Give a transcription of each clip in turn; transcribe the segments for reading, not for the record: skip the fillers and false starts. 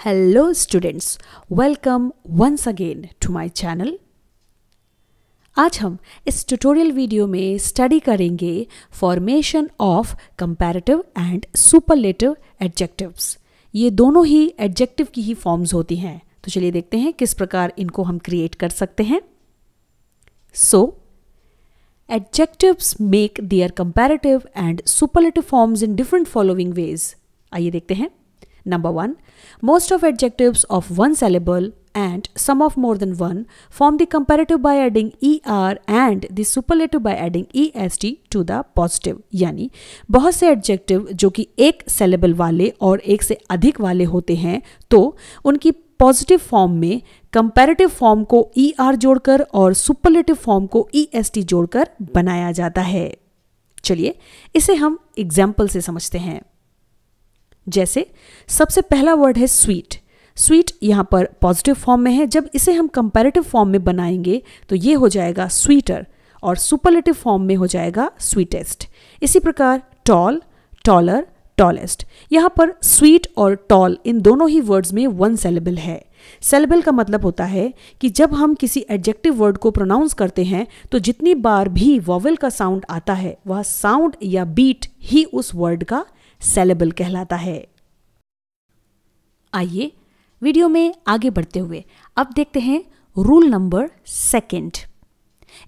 Hello students, welcome once again to my channel. आज हम इस ट्यूटोरियल वीडियो में स्टडी करेंगे formation of comparative and superlative adjectives. ये दोनों ही एडजेक्टिव की ही फॉर्म्स होती हैं, तो चलिए देखते हैं किस प्रकार इनको हम क्रिएट कर सकते हैं। So adjectives make their comparative and superlative forms in different following ways. आइए देखते हैं। Number 1. Most of adjectives of one syllable and some of more than one form the comparative by adding er and the superlative by adding est to the positive। यानी बहुत से adjective जो कि एक syllable वाले और एक से अधिक वाले होते हैं, तो उनकी पॉजिटिव फॉर्म में कंपैरेटिव फॉर्म को er जोड़कर और सुपरलेटिव फॉर्म को est जोड़कर बनाया जाता है। चलिए इसे हम एग्जाम्पल से समझते हैं। जैसे सबसे पहला वर्ड है स्वीट। स्वीट यहाँ पर पॉजिटिव फॉर्म में है। जब इसे हम कंपैरेटिव फॉर्म में बनाएंगे तो ये हो जाएगा स्वीटर और सुपरलेटिव फॉर्म में हो जाएगा स्वीटेस्ट। इसी प्रकार टॉल, टॉलर, टॉलेस्ट। यहाँ पर स्वीट और टॉल इन दोनों ही वर्ड्स में वन सिलेबल है। सिलेबल का मतलब होता है कि जब हम किसी एडजेक्टिव वर्ड को प्रोनाउंस करते हैं तो जितनी बार भी वॉवेल का साउंड आता है वह साउंड या बीट ही उस वर्ड का सिलेबल कहलाता है। आइए वीडियो में आगे बढ़ते हुए अब देखते हैं rule number 2।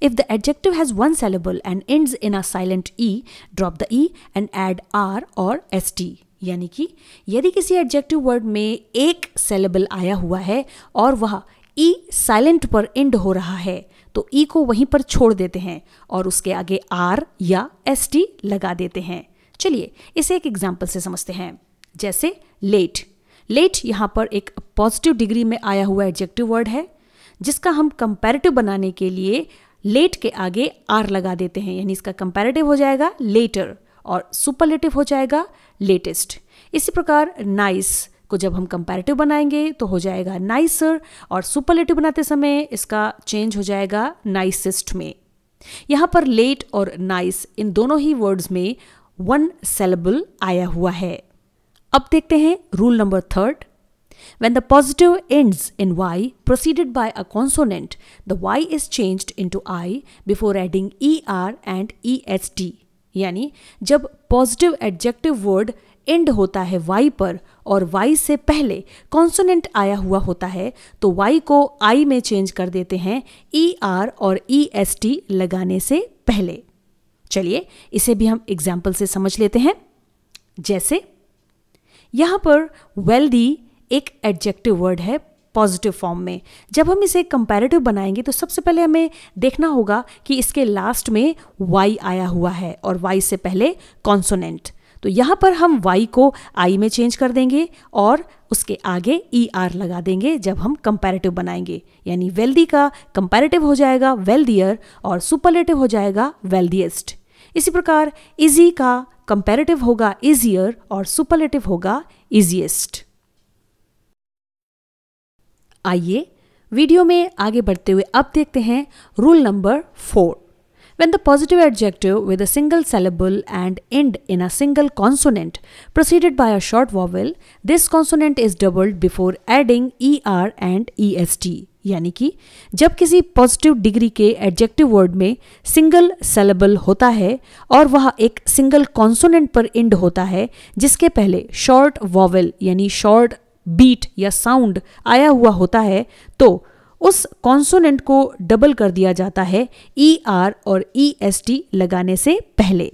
If the adjective has one syllable and ends in a silent e, drop the e and add r or st। यानी कि यदि किसी एडजेक्टिव वर्ड में एक सिलेबल आया हुआ है और वह e साइलेंट पर एंड हो रहा है तो e को वहीं पर छोड़ देते हैं और उसके आगे r या st लगा देते हैं। चलिए इसे एक एग्जाम्पल से समझते हैं। जैसे लेट। लेट यहाँ पर एक पॉजिटिव डिग्री में आया हुआ एडजेक्टिव वर्ड है जिसका हम कंपैरेटिव बनाने के लिए लेट के आगे आर लगा देते हैं, यानी इसका कंपैरेटिव हो जाएगा लेटर और सुपरलेटिव हो जाएगा लेटेस्ट। इसी प्रकार नाइस को जब हम कंपैरेटिव बनाएंगे तो हो जाएगा नाइसर और सुपरलेटिव बनाते समय इसका चेंज हो जाएगा नाइसेस्ट में। यहाँ पर लेट और नाइस इन दोनों ही वर्ड्स में वन सिलेबल आया हुआ है। अब देखते हैं rule number 3। When the positive ends in y preceded by a consonant, the y is changed into I before adding er and est। यानी जब पॉजिटिव एडजेक्टिव वर्ड एंड होता है y पर और y से पहले कॉन्सोनेंट आया हुआ होता है तो y को I में चेंज कर देते हैं er और est लगाने से पहले। चलिए इसे भी हम एग्जाम्पल से समझ लेते हैं। जैसे यहाँ पर वेल्दी एक एडजेक्टिव वर्ड है पॉजिटिव फॉर्म में। जब हम इसे कंपैरेटिव बनाएंगे तो सबसे पहले हमें देखना होगा कि इसके लास्ट में y आया हुआ है और y से पहले कॉन्सोनेंट। तो यहाँ पर हम y को I में चेंज कर देंगे और उसके आगे er लगा देंगे जब हम कंपैरेटिव बनाएंगे, यानी वेल्दी का कंपैरेटिव हो जाएगा वेल्दियर और सुपरलेटिव हो जाएगा वेल्दिएस्ट। इसी प्रकार इजी का कंपैरेटिव होगा इजियर और सुपरलेटिव होगा इजीएस्ट। आइए वीडियो में आगे बढ़ते हुए अब देखते हैं rule number 4। When the positive adjective with a single syllable and end in a single consonant preceded by a short vowel, this consonant is doubled before adding er and est। यानी कि जब किसी पॉजिटिव डिग्री के adjective word में single syllable होता है और वह एक सिंगल कॉन्सोनेंट पर एंड होता है जिसके पहले शॉर्ट वॉवेल यानी शॉर्ट बीट या साउंड आया हुआ होता है तो उस कॉन्सोनेंट को डबल कर दिया जाता है er और est लगाने से पहले।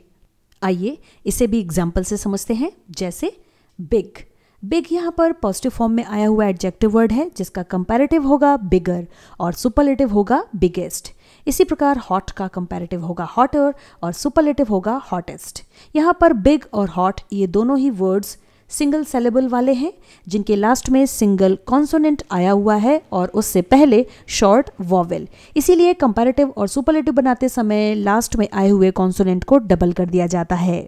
आइए इसे भी एग्जाम्पल से समझते हैं। जैसे बिग। बिग यहाँ पर पॉजिटिव फॉर्म में आया हुआ एडजेक्टिव वर्ड है जिसका कंपैरेटिव होगा बिगर और सुपरलेटिव होगा बिगेस्ट। इसी प्रकार हॉट का कंपैरेटिव होगा हॉटर और सुपरलेटिव होगा हॉटेस्ट। यहाँ पर बिग और हॉट ये दोनों ही वर्ड्स सिंगल सिलेबल वाले हैं जिनके लास्ट में सिंगल कॉन्सोनेंट आया हुआ है और उससे पहले शॉर्ट वॉवेल। इसीलिए कंपैरेटिव और सुपरलेटिव बनाते समय लास्ट में आए हुए कॉन्सोनेंट को डबल कर दिया जाता है।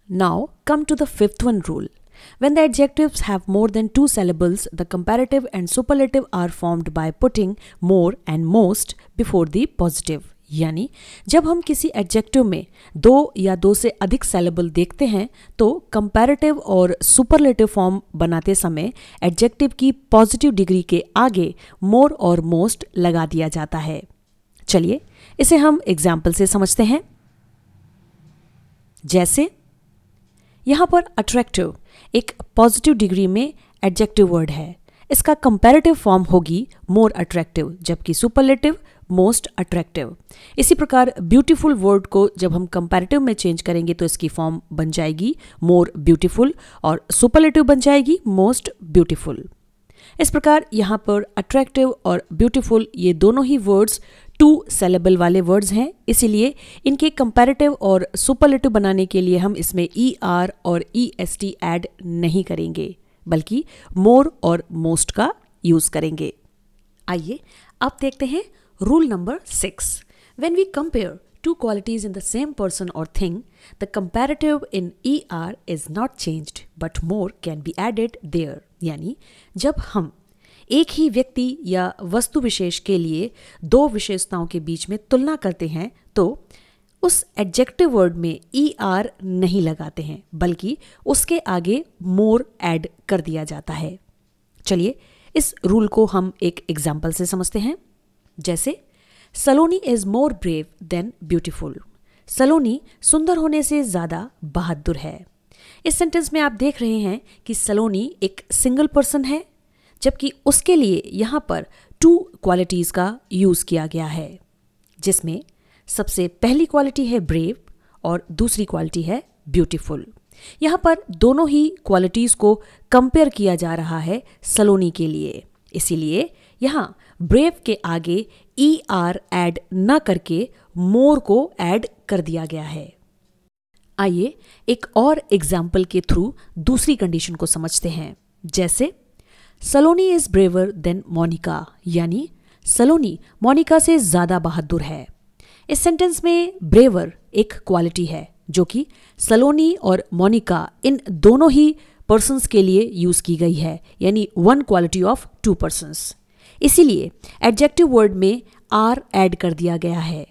Now come to the 5th one rule. When the adjectives have more than two syllables, the comparative and superlative are formed by putting more and most before the positive। यानी जब हम किसी adjective में दो या दो से अधिक सिलेबल देखते हैं तो कंपैरेटिव और सुपरलेटिव फॉर्म बनाते समय एडजेक्टिव की पॉजिटिव डिग्री के आगे मोर और मोस्ट लगा दिया जाता है। चलिए इसे हम एग्जाम्पल से समझते हैं। जैसे यहां पर अट्रैक्टिव एक पॉजिटिव डिग्री में एडजेक्टिव वर्ड है, इसका कंपैरेटिव फॉर्म होगी मोर अट्रैक्टिव, जबकि सुपरलेटिव मोस्ट अट्रैक्टिव। इसी प्रकार ब्यूटीफुल वर्ड को जब हम कंपैरेटिव में चेंज करेंगे तो इसकी फॉर्म बन जाएगी मोर ब्यूटीफुल और सुपरलेटिव बन जाएगी मोस्ट ब्यूटीफुल। इस प्रकार यहाँ पर अट्रैक्टिव और ब्यूटीफुल ये दोनों ही वर्ड्स 2 सिलेबल वाले वर्ड्स हैं, इसीलिए इनके कंपैरेटिव और सुपरलेटिव बनाने के लिए हम इसमें ER और EST ऐड नहीं करेंगे, बल्कि मोर और मोस्ट का यूज करेंगे। आइए अब देखते हैं rule number 6। When we compare two qualities in the same person or thing, the comparative in ER is not changed, but more can be added there। यानी जब हम एक ही व्यक्ति या वस्तु विशेष के लिए दो विशेषताओं के बीच में तुलना करते हैं तो उस एडजेक्टिव वर्ड में ER नहीं लगाते हैं, बल्कि उसके आगे मोर ऐड कर दिया जाता है। चलिए इस रूल को हम एक एग्जाम्पल से समझते हैं। जैसे Saloni is more brave than beautiful. Saloni सुंदर होने से ज्यादा बहादुर है। इस सेंटेंस में आप देख रहे हैं कि सलोनी एक सिंगल पर्सन है, जबकि उसके लिए यहां पर 2 क्वालिटीज का यूज किया गया है, जिसमें सबसे पहली क्वालिटी है ब्रेव और दूसरी क्वालिटी है ब्यूटीफुल। यहां पर दोनों ही क्वालिटीज को कंपेयर किया जा रहा है सलोनी के लिए, इसीलिए यहां ब्रेव के आगे ER ऐड न करके मोर को ऐड कर दिया गया है। आइए एक और एग्जाम्पल के थ्रू दूसरी कंडीशन को समझते हैं। जैसे Saloni is braver than Monika, यानी सलोनी मोनिका से ज्यादा बहादुर है। इस सेंटेंस में ब्रेवर एक क्वालिटी है जो कि सलोनी और मोनिका इन दोनों ही पर्सन्स के लिए यूज की गई है, यानी 1 क्वालिटी ऑफ 2 पर्सन्स। इसीलिए एडजेक्टिव वर्ड में R ऐड कर दिया गया है।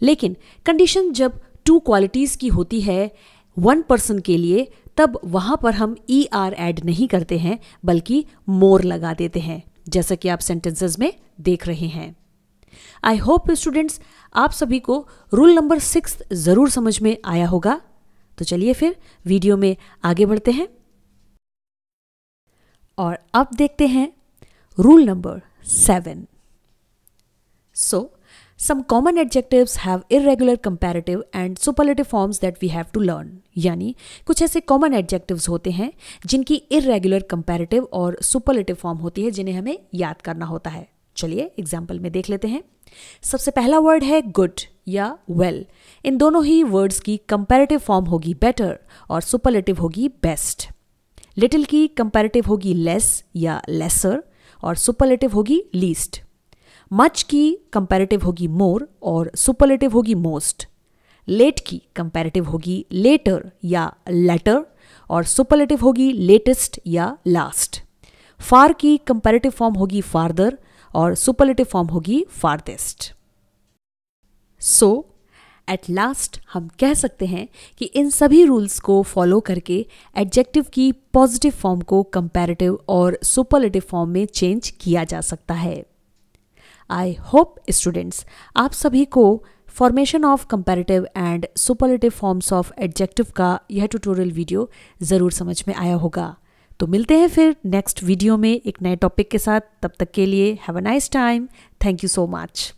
लेकिन कंडीशन जब 2 क्वालिटीज की होती है 1 पर्सन के लिए, तब वहां पर हम ER ऐड नहीं करते हैं, बल्कि मोर लगा देते हैं, जैसा कि आप सेंटेंसेस में देख रहे हैं। आई होप स्टूडेंट्स आप सभी को रूल नंबर 6 जरूर समझ में आया होगा। तो चलिए फिर वीडियो में आगे बढ़ते हैं और अब देखते हैं rule number 7। So, some common adjectives have irregular comparative and superlative forms that we have to learn। यानी कुछ ऐसे कॉमन एडजेक्टिव्स होते हैं जिनकी इरेगुलर कंपैरेटिव और सुपरलेटिव फॉर्म होती है, जिन्हें हमें याद करना होता है। चलिए एग्जाम्पल में देख लेते हैं। सबसे पहला वर्ड है गुड या वेल। इन दोनों ही वर्ड्स की कंपैरेटिव फॉर्म होगी बेटर और सुपरलेटिव होगी बेस्ट। लिटिल की कंपैरेटिव होगी लेस या लेसर और सुपरलेटिव होगी लीस्ट। मच की कंपैरेटिव होगी मोर और सुपरलेटिव होगी मोस्ट। लेट की कंपैरेटिव होगी लेटर या लेटर और सुपरलेटिव होगी लेटेस्ट या लास्ट। फार की कंपैरेटिव फॉर्म होगी फार्दर और सुपरलेटिव फॉर्म होगी फारदेस्ट। सो एट लास्ट हम कह सकते हैं कि इन सभी रूल्स को फॉलो करके एडजेक्टिव की पॉजिटिव फॉर्म को कंपैरेटिव और सुपरलेटिव फॉर्म में चेंज किया जा सकता है। आई होप स्टूडेंट्स आप सभी को formation of comparative and superlative forms of adjective का यह ट्यूटोरियल वीडियो ज़रूर समझ में आया होगा। तो मिलते हैं फिर नेक्स्ट वीडियो में एक नए टॉपिक के साथ। तब तक के लिए have a nice time. Thank you so much.